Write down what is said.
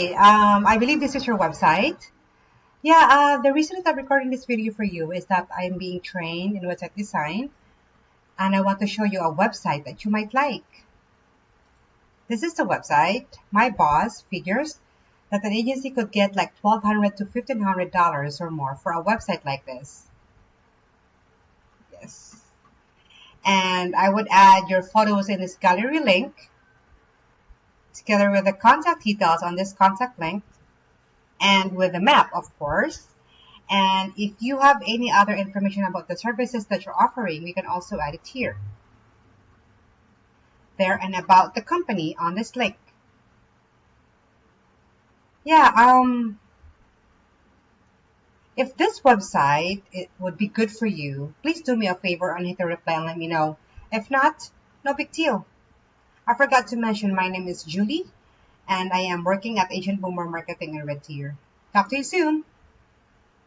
I believe this is your website. Yeah, the reason that I'm recording this video for you is that I'm being trained in website design and I want to show you a website that you might like. This is the website. My boss figures that an agency could get like $1,200 to $1,500 or more for a website like this. Yes. And I would add your photos in this gallery link together with the contact details on this contact link and with the map, of course. And if you have any other information about the services that you're offering, we can also add it here. There and about the company on this link. Yeah, if this website it would be good for you, please do me a favor and hit the reply and let me know. If not, no big deal. I forgot to mention my name is Julie and I am working at Agent Boomer Marketing in Red Deer. Talk to you soon.